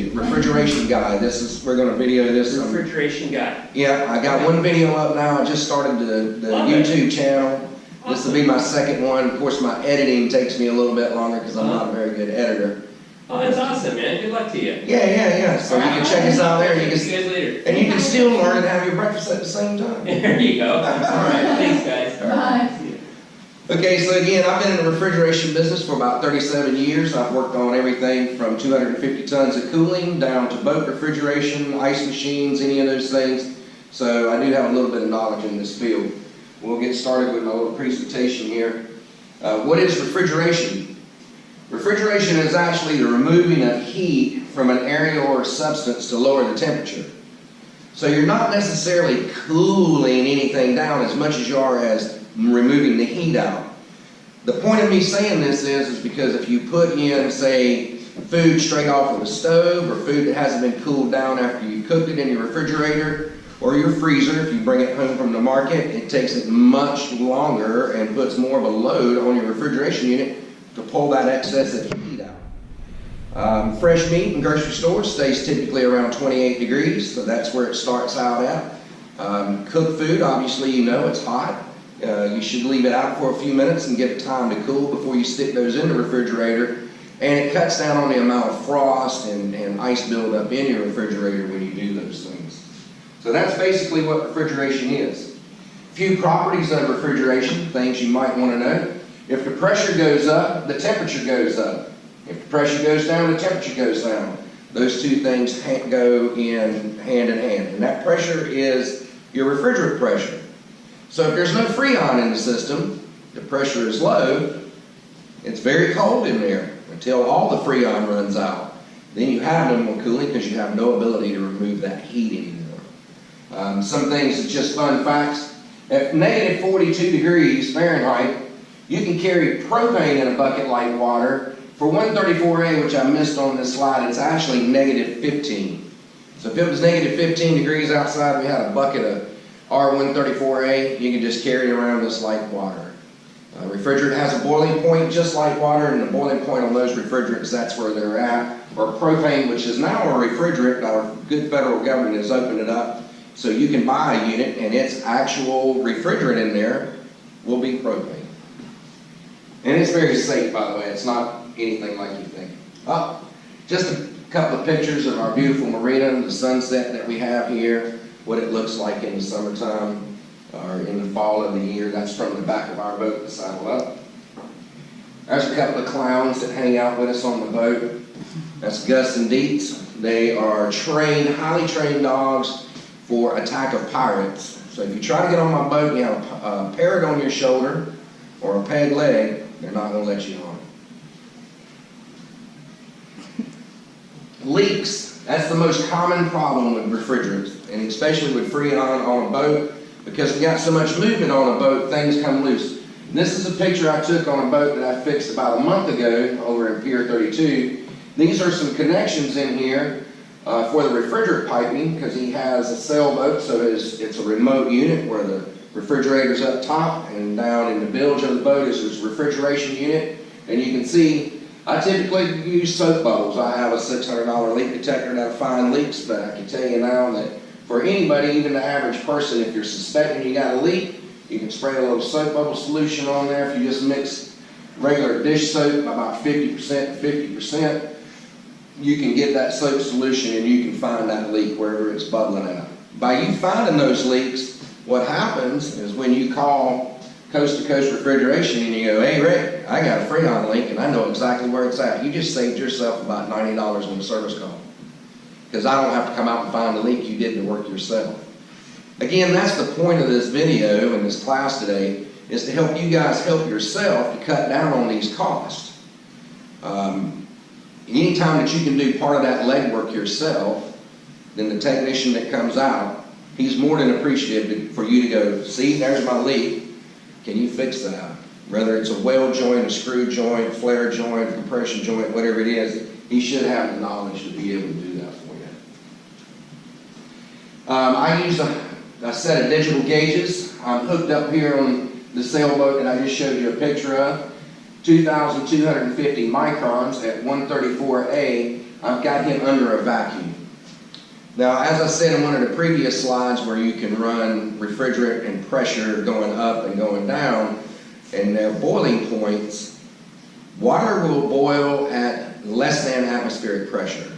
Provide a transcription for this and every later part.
Refrigeration guy. We're going to video this. Refrigeration guy. Yeah, I got one video up now. I just started the YouTube channel. This will be my second one. Of course, my editing takes me a little bit longer because I'm not a very good editor. Oh, that's awesome, man. Good luck to you. Yeah. So you can check us out there. See you guys later. And you can still learn and have your breakfast at the same time. There you go. All right. Thanks, guys. Bye. Okay, so again, I've been in the refrigeration business for about 37 years. I've worked on everything from 250 tons of cooling down to boat refrigeration, ice machines, any of those things. So I do have a little bit of knowledge in this field. We'll get started with my little presentation here. What is refrigeration? Refrigeration is actually the removing of heat from an area or substance to lower the temperature. So you're not necessarily cooling anything down as much as you are as removing the heat out. The point of me saying this is because if you put in, say, food straight off of the stove or food that hasn't been cooled down after you cooked it in your refrigerator or your freezer, if you bring it home from the market, it takes it much longer and puts more of a load on your refrigeration unit to pull that excess of heat out. Fresh meat in grocery stores stays typically around 28 degrees, so that's where it starts out at. Cooked food, obviously you know it's hot. You should leave it out for a few minutes and give it time to cool before you stick those in the refrigerator. And it cuts down on the amount of frost and ice buildup in your refrigerator when you do those things. So that's basically what refrigeration is. A few properties of refrigeration, things you might want to know. If the pressure goes up, the temperature goes up. If the pressure goes down, the temperature goes down. Those two things go in hand in hand. And that pressure is your refrigerant pressure. So if there's no Freon in the system, the pressure is low, it's very cold in there until all the Freon runs out. Then you have no more cooling because you have no ability to remove that heat anymore. Some things that's just fun facts. At negative 42 degrees Fahrenheit, you can carry propane in a bucket like water. For 134A, which I missed on this slide, it's actually negative 15. So if it was negative 15 degrees outside, we had a bucket of R134A, you can just carry it around just like water. Refrigerant has a boiling point just like water, and the boiling point on those refrigerants, that's where they're at. Or propane, which is now a refrigerant, our good federal government has opened it up, so you can buy a unit and its actual refrigerant in there will be propane. And it's very safe, by the way, it's not anything like you think. Just a couple of pictures of our beautiful marina, the sunset that we have here. What it looks like in the summertime or in the fall of the year. That's from the back of our boat, the saddle up. There's a couple of clowns that hang out with us on the boat. That's Gus and Dietz. They are trained, highly trained dogs for attack of pirates. So if you try to get on my boat and you have a parrot on your shoulder or a peg leg, they're not going to let you on. Leaks. That's the most common problem with refrigerants, and especially with Freon on a boat, because we got so much movement on a boat, things come loose. And this is a picture I took on a boat that I fixed about a month ago over in Pier 32. These are some connections in here for the refrigerant piping, because he has a sailboat, so it's a remote unit where the refrigerator's up top, and down in the bilge of the boat is his refrigeration unit. And you can see I typically use soap bubbles. I have a $600 leak detector that'll find leaks, but I can tell you now that for anybody, even the average person, if you're suspecting you got a leak, you can spray a little soap bubble solution on there. If you just mix regular dish soap about 50% to 50%, you can get that soap solution and you can find that leak wherever it's bubbling out. By you finding those leaks, what happens is when you call Coast to Coast Refrigeration and you go, hey Rick, I got a Freon leak and I know exactly where it's at. You just saved yourself about $90 on the service call. Because I don't have to come out and find the leak, you did the work yourself. Again, that's the point of this video and this class today, is to help you guys help yourself to cut down on these costs. Anytime that you can do part of that legwork yourself, then the technician that comes out, he's more than appreciative for you to go, see, there's my leak. Can you fix that? Whether it's a weld joint, a screw joint, flare joint, compression joint, whatever it is, he should have the knowledge to be able to do that for you. I use a set of digital gauges. I'm hooked up here on the sailboat that I just showed you a picture of. 2,250 microns at 134A. I've got him under a vacuum. Now, as I said in one of the previous slides where you can run refrigerant and pressure going up and going down, and their boiling points, water will boil at less than atmospheric pressure.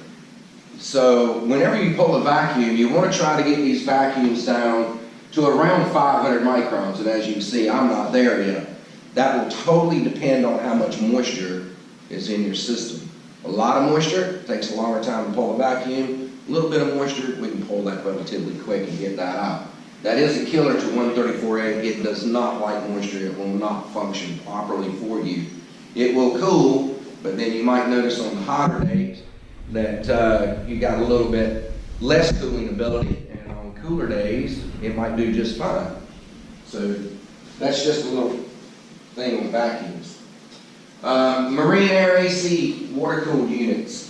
So whenever you pull a vacuum, you want to try to get these vacuums down to around 500 microns, and as you can see, I'm not there yet. That will totally depend on how much moisture is in your system. A lot of moisture takes a longer time to pull a vacuum. A little bit of moisture, we can pull that relatively quick and get that out. That is a killer to 134A. It does not like moisture. It will not function properly for you. It will cool, but then you might notice on the hotter days that you got a little bit less cooling ability, and on cooler days, it might do just fine. So that's just a little thing with vacuums. Marine air AC water-cooled units.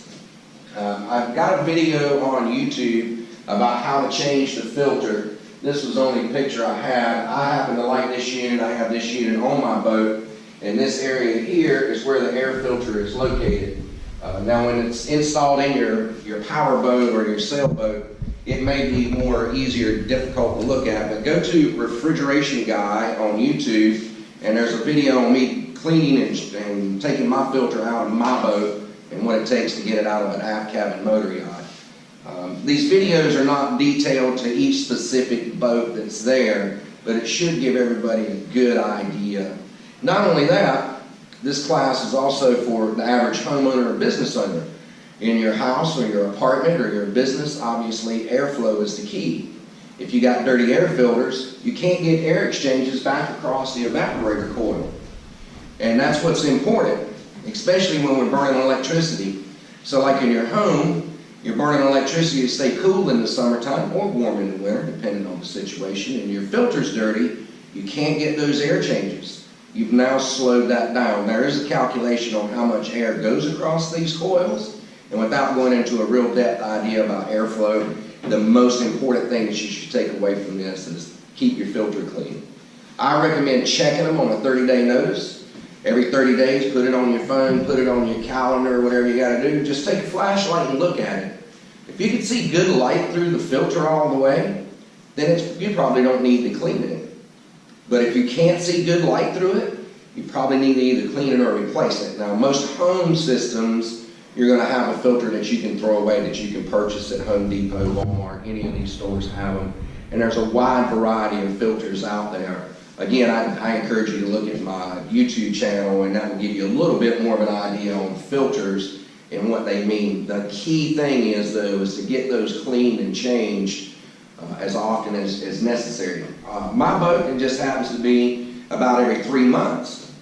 I've got a video on YouTube about how to change the filter. This was only a picture I had. I happen to like this unit. I have this unit on my boat, and this area here is where the air filter is located. Now when it's installed in your power boat or your sailboat, it may be more easier, difficult to look at, but go to Refrigeration Guy on YouTube, and there's a video on me cleaning and taking my filter out of my boat and what it takes to get it out of an aft cabin motor yacht. These videos are not detailed to each specific boat that's there, but it should give everybody a good idea. Not only that, this class is also for the average homeowner or business owner. In your house or your apartment or your business, obviously airflow is the key. If you got dirty air filters, you can't get air exchanges back across the evaporator coil. And that's what's important, especially when we're burning electricity. So like in your home, you're burning electricity to stay cool in the summertime or warm in the winter, depending on the situation, and your filter's dirty, you can't get those air changes. You've now slowed that down. There is a calculation on how much air goes across these coils, and without going into a real depth idea about airflow, the most important thing that you should take away from this is keep your filter clean. I recommend checking them on a 30-day notice. Every 30 days, put it on your phone, put it on your calendar, whatever you got to do. Just take a flashlight and look at it. If you can see good light through the filter all the way, then you probably don't need to clean it. But if you can't see good light through it, you probably need to either clean it or replace it. Now, most home systems, you're going to have a filter that you can throw away, that you can purchase at Home Depot, Walmart, any of these stores have them. And there's a wide variety of filters out there. Again, I encourage you to look at my YouTube channel, and that will give you a little bit more of an idea on filters and what they mean. The key thing is, though, is to get those cleaned and changed as often as necessary. My boat, it just happens to be about every 3 months.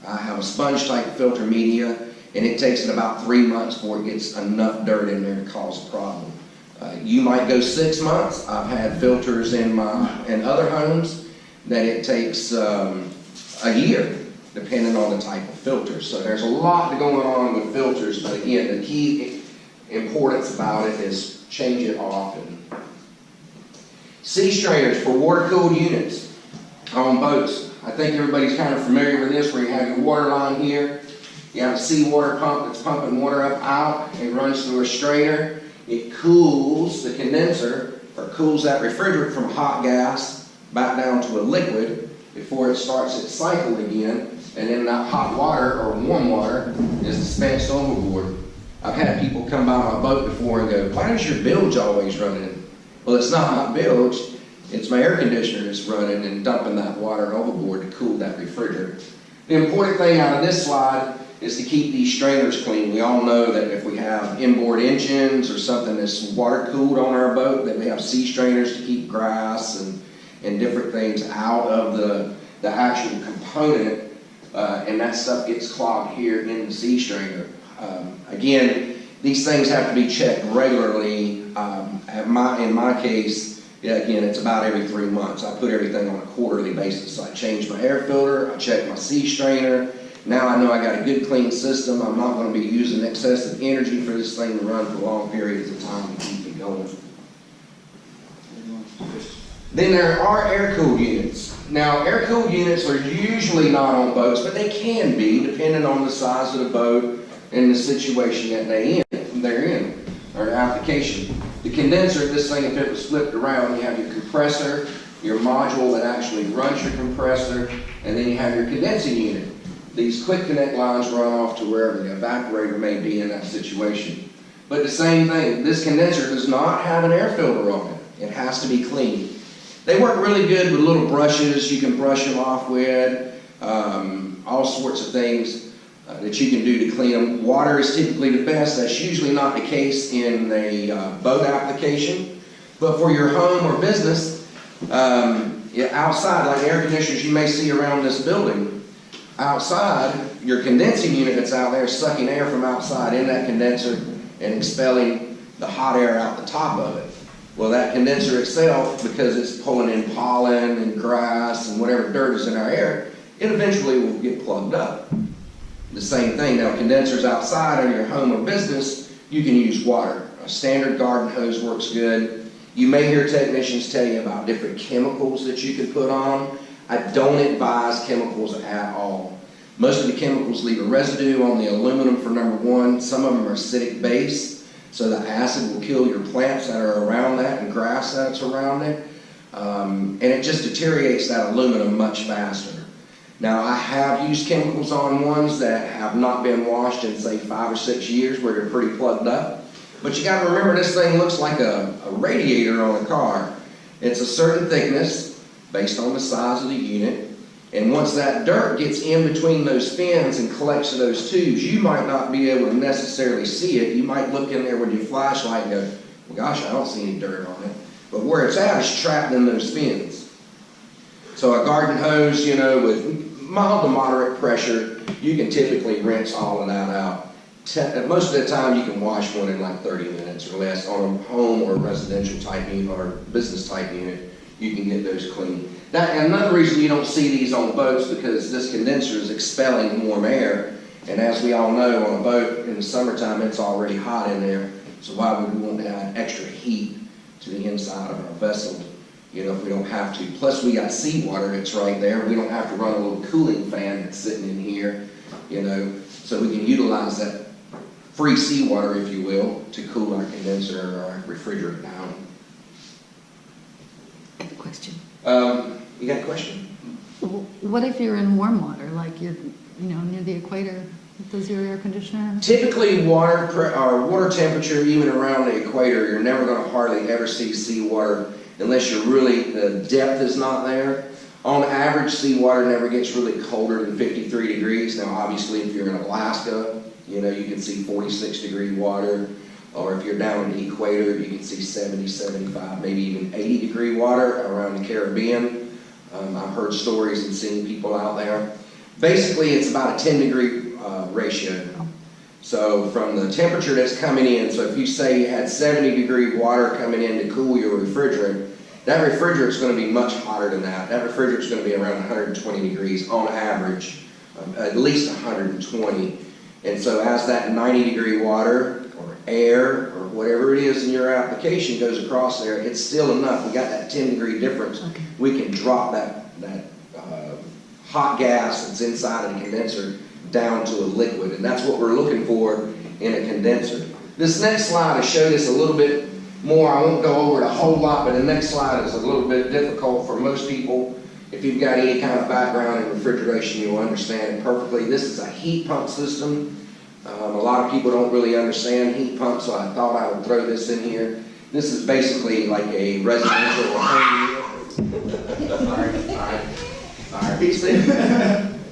I have a sponge type filter media, and it takes it about 3 months before it gets enough dirt in there to cause a problem. You might go 6 months. I've had filters in other homes that it takes a year, depending on the type of filter. So there's a lot going on with filters, but again, the key importance about it is change it often. Sea strainers for water-cooled units on boats. I think everybody's kind of familiar with this, where you have your water line here. You have a seawater pump that's pumping water up out. It runs through a strainer. It cools the condenser, or cools that refrigerant from hot gas back down to a liquid before it starts its cycle again, and then that hot water or warm water is dispensed overboard. I've had people come by my boat before and go, "Why does your bilge always running?" Well, it's not my bilge, it's my air conditioner that's running and dumping that water overboard to cool that refrigerant. The important thing out of this slide is to keep these strainers clean. We all know that if we have inboard engines or something that's water cooled on our boat, that we have sea strainers to keep grass and different things out of the actual component, and that stuff gets clogged here in the sea strainer. Again, these things have to be checked regularly. In my case, again, it's about every 3 months. I put everything on a quarterly basis. I change my air filter, I check my sea strainer. Now I know I got a good clean system. I'm not going to be using excessive energy for this thing to run for long periods of time to keep it going. Then there are air-cooled units. Now, air-cooled units are usually not on boats, but they can be, depending on the size of the boat and the situation that they're in. application. The condenser, this thing, if it was flipped around, you have your compressor, your module that actually runs your compressor, and then you have your condensing unit. These quick connect lines run off to wherever the evaporator may be in that situation. But the same thing, this condenser does not have an air filter on it. It has to be clean. They work really good with little brushes you can brush them off with, all sorts of things that you can do to clean them. Water is typically the best. That's usually not the case in a boat application. But for your home or business, outside, like air conditioners you may see around this building, outside, your condensing unit that's out there is sucking air from outside in that condenser and expelling the hot air out the top of it. Well, that condenser itself, because it's pulling in pollen and grass and whatever dirt is in our air, it eventually will get plugged up. The same thing, now condensers outside in your home or business, you can use water. A standard garden hose works good. You may hear technicians tell you about different chemicals that you can put on them. I don't advise chemicals at all. Most of the chemicals leave a residue on the aluminum for number one. Some of them are acidic base, so the acid will kill your plants that are around that and grass that's around it. And it just deteriorates that aluminum much faster. Now, I have used chemicals on ones that have not been washed in, say, 5 or 6 years where they're pretty plugged up. But you got to remember, this thing looks like a radiator on a car. It's a certain thickness based on the size of the unit. And once that dirt gets in between those fins and collects to those tubes, you might not be able to necessarily see it. You might look in there with your flashlight and go, well, gosh, I don't see any dirt on it. But where it's at is trapped in those fins. So a garden hose, with mild to moderate pressure, you can typically rinse all of that out. Most of the time you can wash one in like 30 minutes or less. On a home or residential type unit or business type unit, you can get those clean. And another reason you don't see these on boats, because this condenser is expelling warm air, and as we all know, on a boat in the summertime it's already hot in there, so why would we want to add extra heat to the inside of our vessel, if we don't have to. Plus we got seawater that's right there. We don't have to run a little cooling fan that's sitting in here, so we can utilize that free seawater, if you will, to cool our condenser or our refrigerant down. I have a question. You got a question? What if you're in warm water, like you're, near the equator? Does your air conditioner? Typically, water temperature, even around the equator, you're never going to hardly ever see seawater unless the depth is not there. On average, seawater never gets really colder than 53 degrees. Now, obviously, if you're in Alaska, you can see 46-degree water. Or if you're down in the equator, you can see 70, 75, maybe even 80-degree water around the Caribbean. I've heard stories and seen people out there. Basically, it's about a 10-degree ratio. So from the temperature that's coming in, so if you say you had 70-degree water coming in to cool your refrigerant, that refrigerant's going to be much hotter than that. That refrigerant's going to be around 120 degrees on average, at least 120. And so as that 90-degree water or air or whatever it is in your application goes across there, it's still enough. We got that 10-degree difference. Okay. We can drop that hot gas that's inside of the condenser down to a liquid, and that's what we're looking for in a condenser. This next slide will show this a little bit more. I won't go over it a whole lot, but the next slide is a little bit difficult for most people. If you've got any kind of background in refrigeration, you'll understand it perfectly. This is a heat pump system. A lot of people don't really understand heat pumps, so I thought I would throw this in here. This is basically like a residential or home unit. Sorry.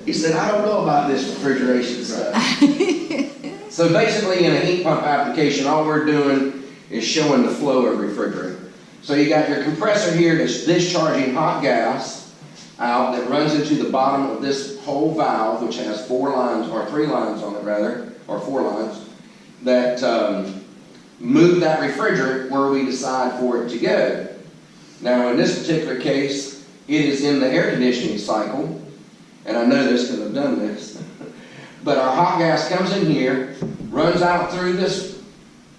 He said, I don't know about this refrigeration stuff. So basically in a heat pump application, all we're doing is showing the flow of refrigerant. So you got your compressor here that's discharging hot gas out that runs into the bottom of this whole valve, which has 4 lines, or 3 lines on it rather, or 4 lines, that move that refrigerant where we decide for it to go. Now in this particular case, it is in the air conditioning cycle, and I know this because I've done this, but our hot gas comes in here, runs out through this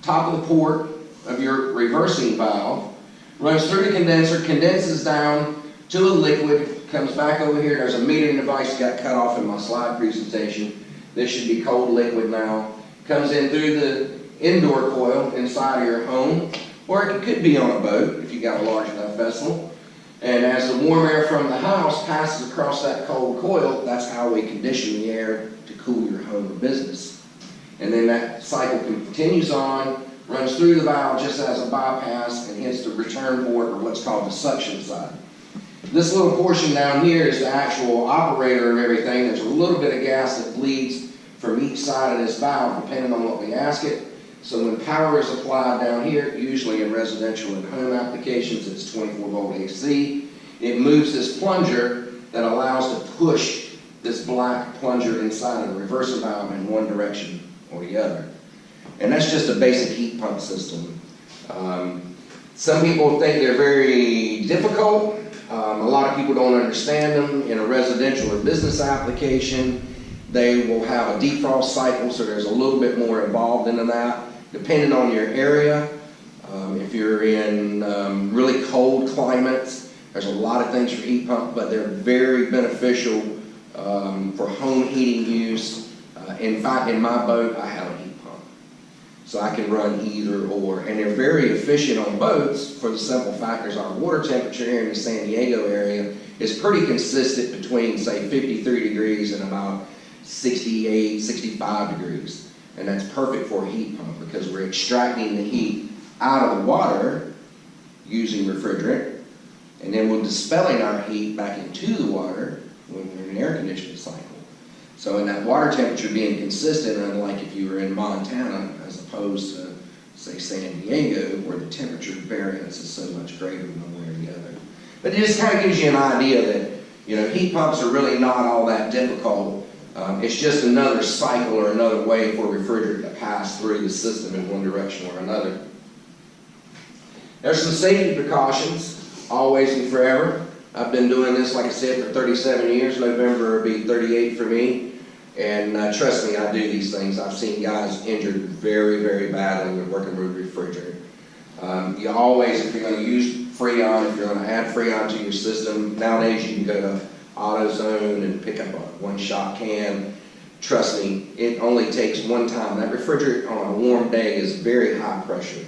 top of the port of your reversing valve, runs through the condenser, condenses down to a liquid, comes back over here. There's a metering device that got cut off in my slide presentation. This should be cold liquid now. Comes in through the indoor coil inside of your home, or it could be on a boat if you got a large enough vessel. And as the warm air from the house passes across that cold coil, that's how we condition the air to cool your home or business. And then that cycle continues on, runs through the valve just as a bypass, and hits the return port, or what's called the suction side. This little portion down here is the actual operator of everything. There's a little bit of gas that bleeds from each side of this valve, depending on what we ask it. So when power is applied down here, usually in residential and home applications, it's 24 volt AC. It moves this plunger that allows to push this black plunger inside of the reverser valve in one direction or the other. And that's just a basic heat pump system. Some people think they're very difficult. A lot of people don't understand them. In a residential or business application, they will have a defrost cycle, so there's a little bit more involved in that. Depending on your area, if you're in really cold climates, there's a lot of things for heat pump, but they're very beneficial for home heating use. In fact, in my boat, I have a heat pump. So I can run either or. And they're very efficient on boats for the simple factors. Our water temperature here in the San Diego area is pretty consistent between, say, 53 degrees and about 68, 65 degrees. And that's perfect for a heat pump because we're extracting the heat out of the water using refrigerant, and then we're dispelling our heat back into the water when we're in an air conditioning cycle. So in that water temperature being consistent, unlike if you were in Montana as opposed to, say, San Diego, where the temperature variance is so much greater one way or the other. But it just kind of gives you an idea that, you know, heat pumps are really not all that difficult. It's just another cycle or another way for refrigerant to pass through the system in one direction or another. There's some safety precautions, always and forever. I've been doing this, like I said, for 37 years. November will be 38 for me. And trust me, I do these things. I've seen guys injured very, very badly with working with refrigerant. You always, if you're going to use Freon, if you're going to add Freon to your system, nowadays you can go to AutoZone and pick up a one-shot can. Trust me, it only takes one time. That refrigerant on a warm day is very high pressure.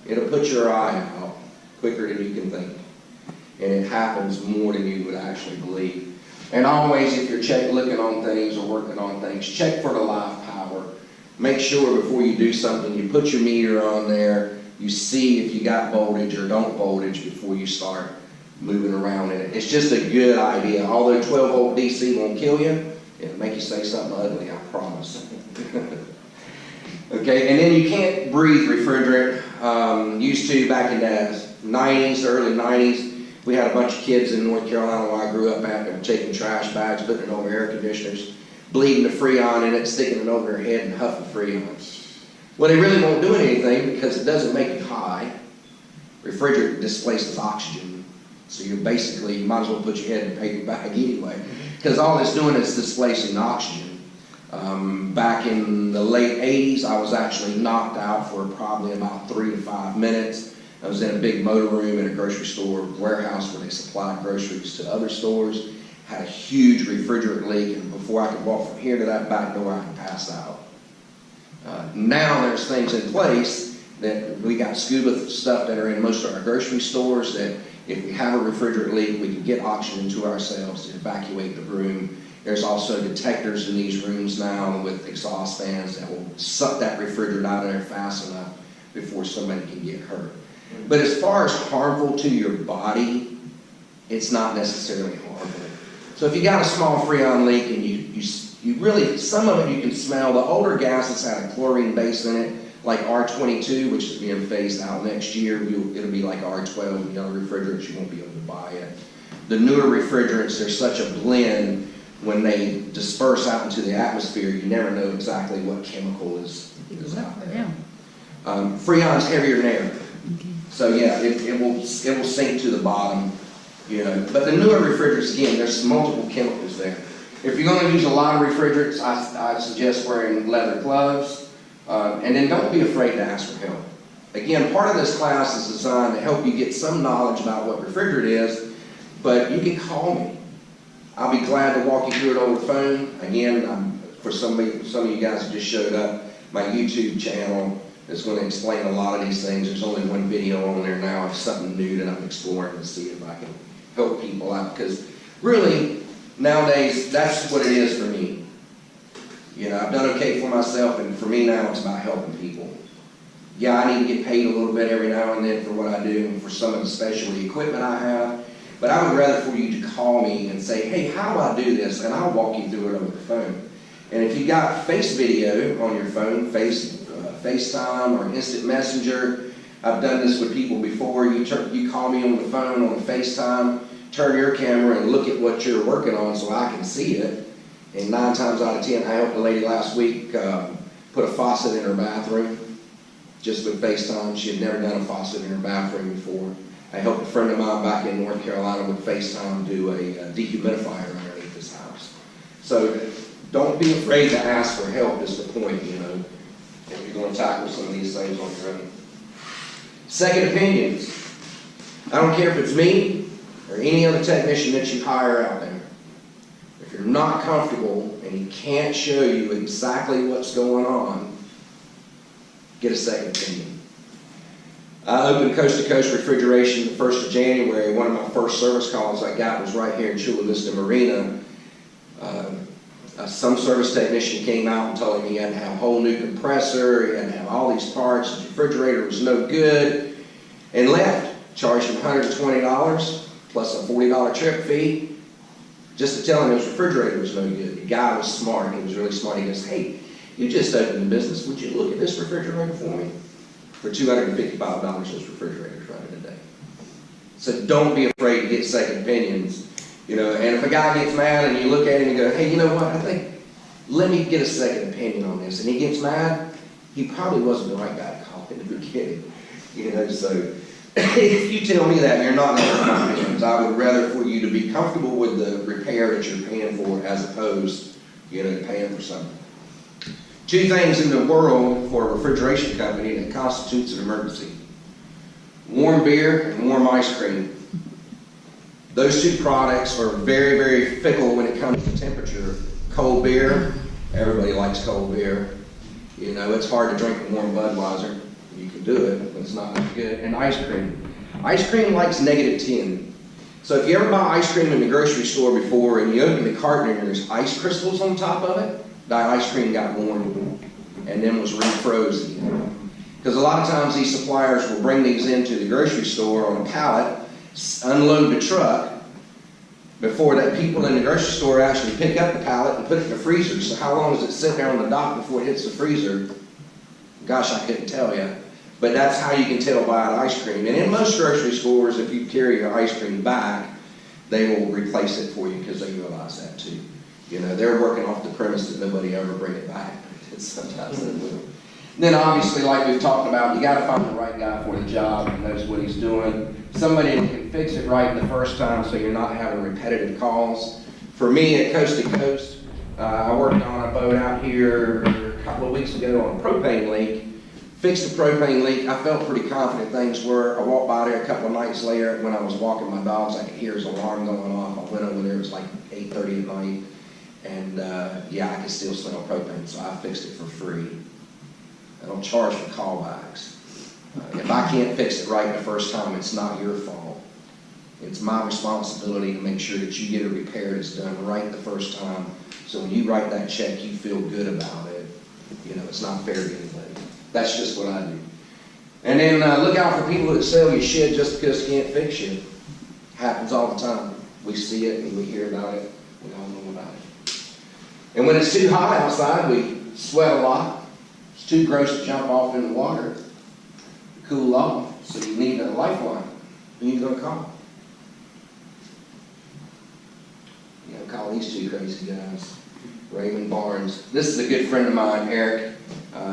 It'll put your eye out quicker than you can think. And it happens more than you would actually believe. And always, if you're looking on things or working on things, check for the live power. Make sure before you do something, you put your meter on there, you see if you got voltage or don't voltage before you start moving around in it. It's just a good idea. Although 12 volt DC won't kill you, it'll make you say something ugly, I promise. Okay, and then you can't breathe refrigerant. Used to back in the 90s, early 90s, we had a bunch of kids in North Carolina where I grew up at. They were taking trash bags, putting it over air conditioners, bleeding the Freon in it, sticking it over their head and huffing Freon. Well, they really won't do anything because it doesn't make it high. Refrigerant displaces oxygen. So you might as well put your head in a paper bag anyway, because all it's doing is displacing oxygen. Back in the late 80s, I was actually knocked out for probably about 3 to 5 minutes. I was in a big motor room in a grocery store warehouse where they supplied groceries to other stores. Had a huge refrigerant leak, and before I could walk from here to that back door, I could pass out. Now there's things in place that we got scuba stuff that are in most of our grocery stores that if we have a refrigerant leak, we can get oxygen to ourselves to evacuate the room. There's also detectors in these rooms now with exhaust fans that will suck that refrigerant out of there fast enough before somebody can get hurt. But as far as harmful to your body, it's not necessarily harmful. So if you got a small Freon leak and you really, some of it you can smell. The older gases had a chlorine base in it, like R22, which is being phased out next year. It'll be like R12, refrigerants, you won't be able to buy it. The newer refrigerants, they're such a blend, when they disperse out into the atmosphere, you never know exactly what chemical is out there. Yeah. Freon's heavier than air. Okay. So yeah, it will sink to the bottom, But the newer refrigerants, again, there's multiple chemicals there. If you're going to use a lot of refrigerants, I suggest wearing leather gloves, and then don't be afraid to ask for help. Again, part of this class is designed to help you get some knowledge about what refrigerant is, but you can call me. I'll be glad to walk you through it over the phone. Again, for some of you guys who just showed up, my YouTube channel It's going to explain a lot of these things. There's only one video on there now of something new that I'm exploring to see if I can help people out. Because really, nowadays, that's what it is for me. You know, I've done okay for myself, and for me now, it's about helping people. Yeah, I need to get paid a little bit every now and then for what I do and for some of the specialty equipment I have. But I would rather for you to call me and say, hey, how do I do this? And I'll walk you through it over the phone. And if you got face video on your phone, FaceTime or Instant Messenger, I've done this with people before. You call me on the phone, on the FaceTime, turn your camera and look at what you're working on so I can see it. And 9 times out of 10, I helped a lady last week put a faucet in her bathroom just with FaceTime. She had never done a faucet in her bathroom before. I helped a friend of mine back in North Carolina with FaceTime do a dehumidifier underneath his house. So don't be afraid to ask for help is the point, you know, if you're going to tackle some of these things on your own. Second opinions. I don't care if it's me or any other technician that you hire out there. If you're not comfortable and he can't show you exactly what's going on, get a second opinion. I opened Coast to Coast Refrigeration the 1st of January. One of my first service calls I got was right here in Chula Vista Marina. Some service technician came out and told me he had to have a whole new compressor, he had to have all these parts, the refrigerator was no good, and left. Charged him $120 plus a $40 trip fee just to tell him his refrigerator was no good. The guy was smart. He was really smart. He goes, hey, you just opened the business. Would you look at this refrigerator for me? For $255, this refrigerator's running today. So don't be afraid to get second opinions. You know, and if a guy gets mad and you look at him and go, hey, you know what, I think, let me get a second opinion on this. And he gets mad, he probably wasn't the right guy to call in the beginning. You know, so if you tell me that, you're not going to get my opinions. I would rather for you to be comfortable with the repair that you're paying for as opposed, you know, to paying for something. 2 things in the world for a refrigeration company that constitutes an emergency. Warm beer and warm ice cream. Those 2 products are very, very fickle when it comes to temperature. Cold beer, everybody likes cold beer. You know, it's hard to drink a warm Budweiser. You can do it, but it's not that good. And ice cream. Ice cream likes -10. So if you ever buy ice cream in the grocery store before and you open the carton and there's ice crystals on top of it, that ice cream got warm and then was refroze again. Because a lot of times these suppliers will bring these into the grocery store on a pallet, unload the truck, before that people in the grocery store actually pick up the pallet and put it in the freezer. So how long does it sit there on the dock before it hits the freezer? Gosh, I couldn't tell you. But that's how you can tell by an ice cream. And in most grocery stores, if you carry your ice cream back, they will replace it for you because they realize that too. You know, they're working off the premise that nobody ever bring it back. Sometimes they will. Then obviously, like we've talked about, you got to find the right guy for the job and knows what he's doing. Somebody that can fix it right the first time so you're not having repetitive calls. For me at Coast to Coast, I worked on a boat out here a couple of weeks ago on a propane leak. Fixed the propane leak. I felt pretty confident things were. I walked by there a couple of nights later when I was walking my dogs. I could hear his alarm going off. I went over there. It was like 8:30 at night. And yeah, I could still smell propane, so I fixed it for free. I don't charge for callbacks. If I can't fix it right the first time, it's not your fault. It's my responsibility to make sure that you get a repair that's done right the first time. So when you write that check, you feel good about it. You know, it's not fair to anybody. That's just what I do. And then look out for people that sell you shit just because you can't fix you. Happens all the time. We see it and we hear about it. We all know about it. And when it's too hot outside, we sweat a lot. It's too gross to jump off in the water to cool off. So you need a lifeline. Who are you going to call? You know, call these 2 crazy guys. Raymond Barnes. This is a good friend of mine, Eric.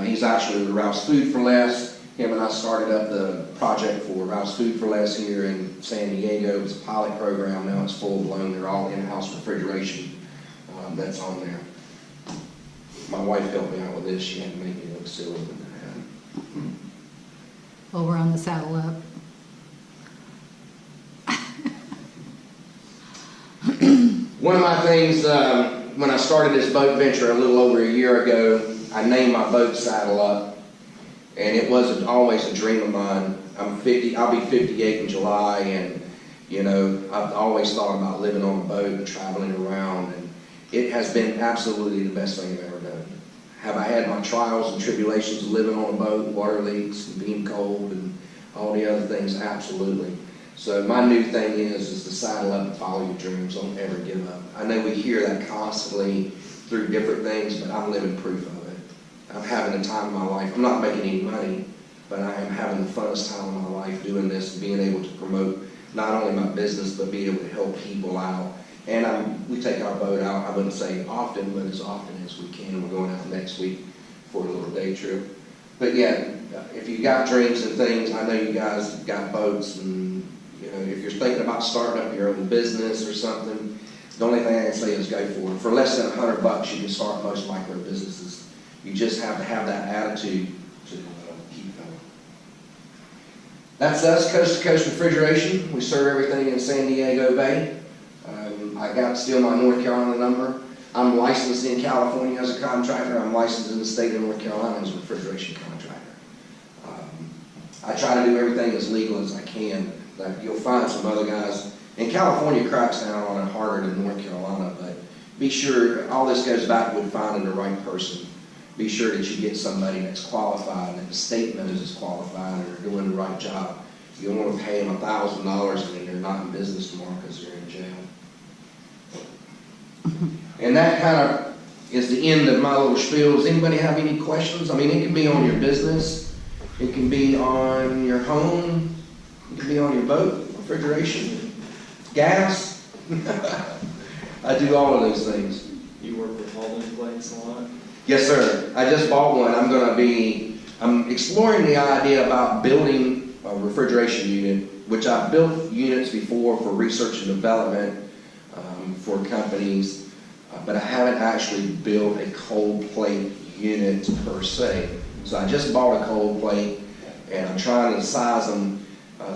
He's actually with Rouse Food for Less. Him and I started up the project for Rouse Food for Less here in San Diego. It's a pilot program. Now it's full blown. They're all in-house refrigeration that's on there. My wife helped me out with this. She had to make me look silly with that. Well, we're on the saddle up. One of my things, when I started this boat venture a little over a year ago, I named my boat Saddle Up. And it was always a dream of mine. I'm 50, I'll be 58 in July, and you know, I've always thought about living on a boat and traveling around, and it has been absolutely the best thing I've ever done. Have I had my trials and tribulations of living on a boat, water leaks and being cold and all the other things? Absolutely. So my new thing is to saddle up and follow your dreams. Don't ever give up. I know we hear that constantly through different things, but I'm living proof of it. I'm having the time of my life. I'm not making any money, but I am having the funnest time of my life doing this and being able to promote not only my business, but be able to help people out. And we take our boat out, I wouldn't say often, but as often as we can. We're going out next week for a little day trip. But yeah, if you got dreams and things, I know you guys got boats, and you know, if you're thinking about starting up your own business or something, the only thing I can say is go for it. For less than $100, you can start most micro businesses. You just have to have that attitude to keep going. That's us, Coast to Coast Refrigeration. We serve everything in San Diego Bay. I got still my North Carolina number. I'm licensed in California as a contractor. I'm licensed in the state of North Carolina as a refrigeration contractor. I try to do everything as legal as I can. Like, you'll find some other guys, and California cracks down on it harder than North Carolina, but be sure, all this goes back with finding the right person. Be sure that you get somebody that's qualified, and that the statement is qualified, and they're doing the right job. You don't want to pay them $1,000 and they're not in business tomorrow because they're in jail. And that kind of is the end of my little spiel. Does anybody have any questions? I mean, it can be on your business, it can be on your home, it can be on your boat, refrigeration, gas. I do all of those things. You work with holding plates a lot? Yes, sir. I just bought one. I'm exploring the idea about building a refrigeration unit, which I've built units before for research and development for companies, but I haven't actually built a cold plate unit per se. So I just bought a cold plate, and I'm trying to size them.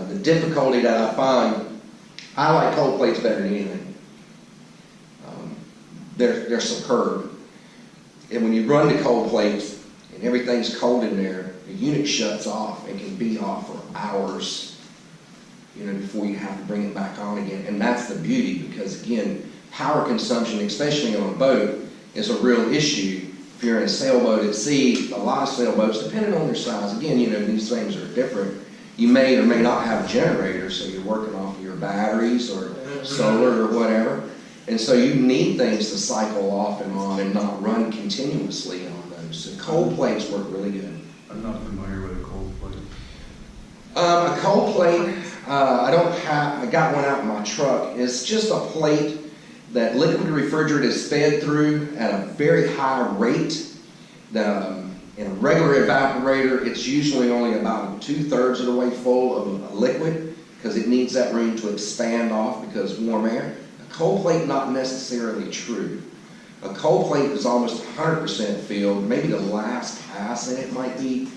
The difficulty that I find, I like cold plates better than anything. They're superb. And when you run the cold plates and everything's cold in there, the unit shuts off and can be off for hours, you know, before you have to bring it back on again. And that's the beauty, because again, power consumption, especially on a boat, is a real issue. If you're in a sailboat at sea, a lot of sailboats, depending on their size, again, you know, these things are different. You may or may not have generators, so you're working off of your batteries or solar or whatever. And so you need things to cycle off and on and not run continuously on those. So cold plates work really good. I'm not familiar with a cold plate. A cold plate, I got one out in my truck. It's just a plate that liquid refrigerant is fed through at a very high rate. In a regular evaporator, it's usually only about 2/3 of the way full of a liquid, because it needs that room to expand off because warm air. A cold plate, not necessarily true. A cold plate is almost 100% filled. Maybe the last pass in it might be,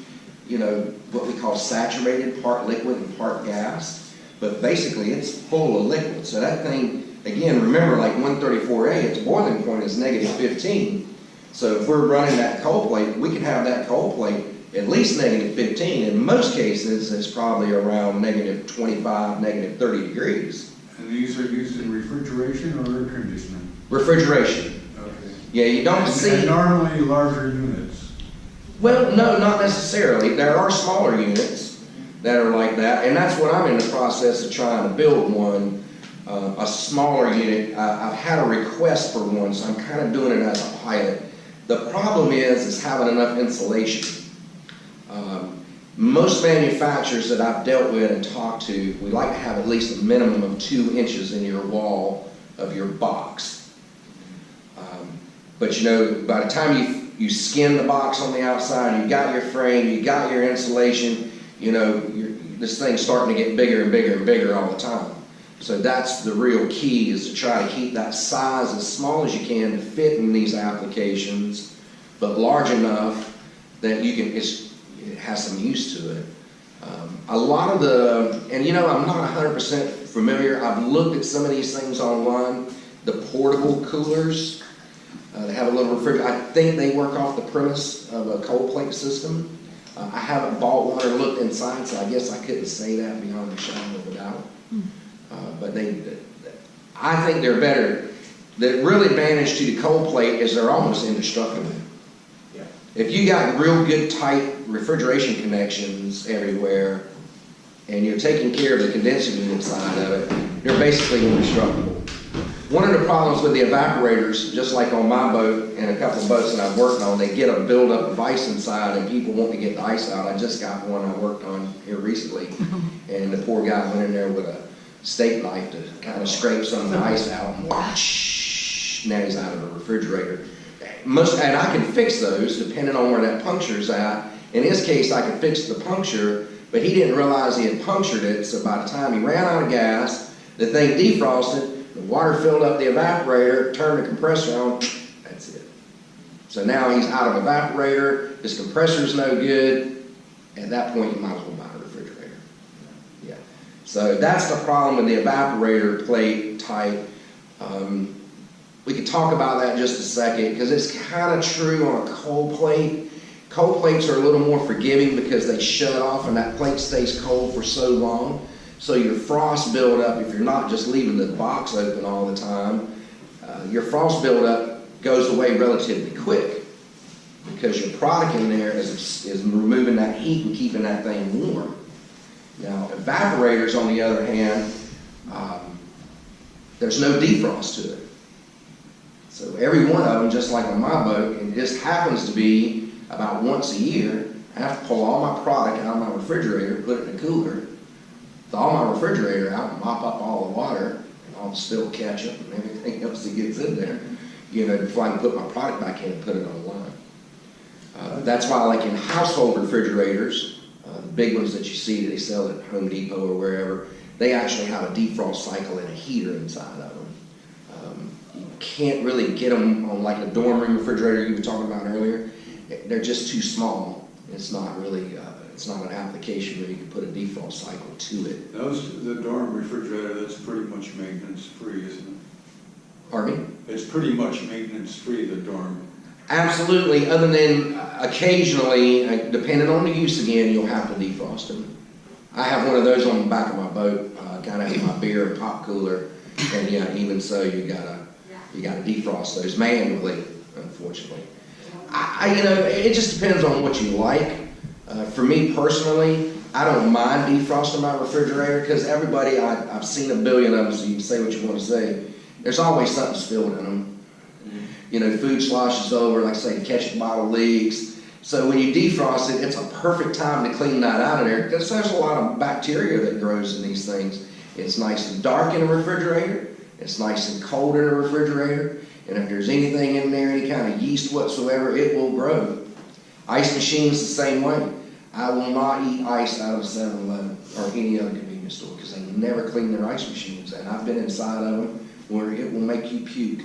you know, what we call saturated, part liquid and part gas. But basically, it's full of liquid. So that thing, again, remember, like 134A, its boiling point is -15. So if we're running that cold plate, we can have that cold plate at least -15. In most cases, it's probably around -25, -30 degrees. And these are used in refrigeration or air conditioning? Refrigeration. Okay. Yeah, you don't see... And normally larger units. Well, no, not necessarily. There are smaller units that are like that, and that's what I'm in the process of trying to build one, a smaller unit. I've had a request for one, so I'm kind of doing it as a pilot. The problem is having enough insulation. Most manufacturers that I've dealt with and talked to, we like to have at least a minimum of 2 inches in your wall of your box. But you know, by the time you skin the box on the outside, you got your frame, you got your insulation, you know, this thing's starting to get bigger and bigger and bigger all the time. So that's the real key, is to try to keep that size as small as you can to fit in these applications, but large enough that you can, it has some use to it. A lot of and you know, I'm not 100% familiar. I've looked at some of these things online. The portable coolers, they have a little refrigerator. I think they work off the premise of a cold plate system. I haven't bought one or looked inside, so I guess I couldn't say that beyond a shadow of a doubt. But I think they're better. The real advantage to the cold plate is they're almost indestructible. Yeah. If you got real good tight refrigeration connections everywhere, and you're taking care of the condensing unit side of it, they're basically indestructible. One of the problems with the evaporators, just like on my boat and a couple of boats that I've worked on, they get a buildup of ice inside and people want to get the ice out. I just got one I worked on here recently, and the poor guy went in there with a steak knife to kind of scrape some of the ice out, and whoosh, now he's out of the refrigerator. And I can fix those depending on where that puncture is at. In his case, I could fix the puncture, but he didn't realize he had punctured it, so by the time he ran out of gas, the thing defrosted, the water filled up the evaporator, turned the compressor on, that's it. So now he's out of evaporator, his compressor's no good. At that point, you might as well buy a refrigerator. Yeah. So that's the problem with the evaporator plate type. We could talk about that in just a second, because it's kind of true on a cold plate. Cold plates are a little more forgiving because they shut off and that plate stays cold for so long. So your frost buildup, if you're not just leaving the box open all the time, your frost buildup goes away relatively quick because your product in there is removing that heat and keeping that thing warm. Now, evaporators, on the other hand, there's no defrost to it. So every one of them, just like on my boat, it just happens to be about once a year, I have to pull all my product out of my refrigerator, put it in a cooler, thaw my refrigerator out, and mop up all the water and all the spilled ketchup and everything else that gets in there, before I can put my product back in and put it on the line. That's why, like in household refrigerators, the big ones that you see that they sell at Home Depot or wherever, they actually have a defrost cycle and a heater inside of them. You can't really get them on like a dorm room refrigerator you were talking about earlier. They're just too small. It's not really, it's not an application where you can put a defrost cycle to it. The dorm refrigerator, that's pretty much maintenance free, isn't it? Pardon me? It's pretty much maintenance free, the dorm. Absolutely, other than occasionally, depending on the use again, you'll have to defrost them. I have one of those on the back of my boat, kind of in my beer and pop cooler, and yeah, even so, you gotta defrost those manually, unfortunately. It just depends on what you like. For me personally, I don't mind defrosting my refrigerator because everybody, I've seen a billion of them, so you can say what you want to say. There's always something spilled in them. Food sloshes over, like I say, the ketchup bottle leaks. So when you defrost it, it's a perfect time to clean that out of there because there's a lot of bacteria that grows in these things. It's nice and dark in a refrigerator. It's nice and cold in a refrigerator. And if there's anything in there, any kind of yeast whatsoever, it will grow. Ice machines the same way. I will not eat ice out of a 7-Eleven or any other convenience store because they never clean their ice machines. And I've been inside of them where it will make you puke,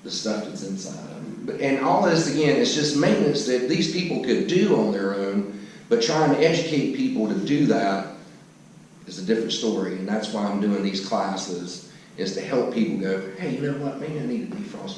the stuff that's inside of them. And all this, again, is just maintenance that these people could do on their own, but trying to educate people to do that is a different story. And that's why I'm doing these classes, is to help people go, hey, you know what, maybe I need to defrost